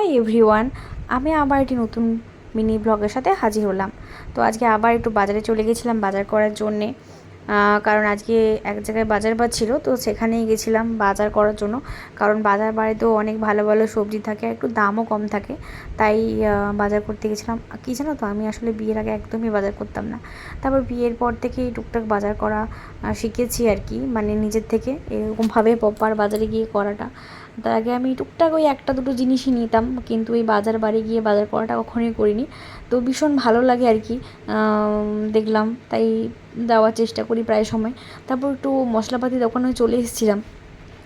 Hi everyone, আমি আবার একটি নতুন মিনি ব্লগের সাথে হাজির হলাম। তো আজকে আবার একটু বাজারে চলে গেছিলাম বাজার করার জন্যে, কারণ আজকে এক জায়গায় বাজার বার ছিল, তো সেখানেই গেছিলাম বাজার করার জন্য। কারণ বাজার বাড়িতেও অনেক ভালো ভালো সবজি থাকে, একটু দামও কম থাকে, তাই বাজার করতে গেছিলাম। কী জানো তো, আমি আসলে বিয়ের আগে একদমই বাজার করতাম না। তারপর বিয়ের পর থেকেই টুকটাক বাজার করা শিখেছি আর কি, মানে নিজের থেকে এরকমভাবে প্রপার বাজারে গিয়ে করাটা। তার আগে আমি টুকটাক ওই একটা দুটো জিনিসই নিতাম, কিন্তু এই বাজার বাড়ি গিয়ে বাজার করাটা কখনোই করিনি। তো ভীষণ ভালো লাগে আর কি, দেখলাম, তাই দেওয়ার চেষ্টা করি প্রায় সময়। তারপর একটু মশলাপাতি দোকানে চলে এসেছিলাম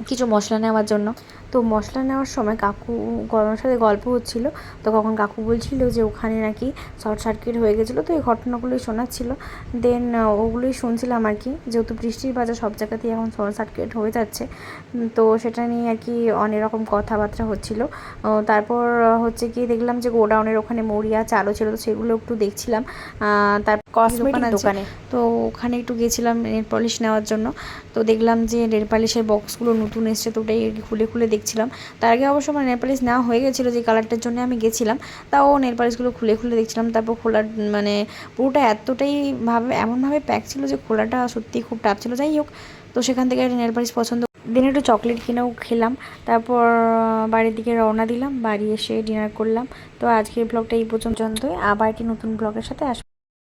কিছু মশলা নেওয়ার জন্য। তো মশলা নেওয়ার সময় কাকু গরমের সাথে গল্প হচ্ছিলো, তো কখন কাকু বলছিল যে ওখানে নাকি শর্ট সার্কিট হয়ে গেছিলো। তো এই ঘটনাগুলোই শোনাচ্ছিল, দেন ওগুলোই শুনছিলাম আর কি। যেহেতু বৃষ্টির বাজার সব জায়গাতেই এখন শর্ট সার্কিট হয়ে যাচ্ছে, তো সেটা নিয়ে আর কি অনেক রকম কথাবার্তা হচ্ছিলো। তারপর হচ্ছে কি দেখলাম যে গোডাউনের ওখানে মরিয়া চালও ছিল, তো সেগুলো একটু দেখছিলাম। তার কসমেটিক দোকানে, তো ওখানে একটু গেছিলাম নেল পলিশ নেওয়ার জন্য। তো দেখলাম যে নেল পলিশের বক্সগুলো নতুন এসছে, তো ওটাই খুলে খুলে দেখছিলাম। তার আগে অবশ্য আমার নেল পলিশ নেওয়া হয়ে গেছিলো, যে কালারটার জন্য আমি গেছিলাম, তাও নেল পলিশগুলো খুলে খুলে দেখছিলাম। তারপর খোলার মানে পুরোটা এতটাই এমনভাবে প্যাক ছিল যে খোলাটা সত্যিই খুব টাফ ছিল। যাই হোক, তো সেখান থেকে একটা নেল পলিশ পছন্দ, দিনে একটু চকলেট কিনেও খেলাম। তারপর বাড়ির দিকে রওনা দিলাম, বাড়ি এসে ডিনার করলাম। তো আজকের ব্লগটা এই পর্যন্তই, আবার একটি নতুন ব্লগের সাথে আসবো।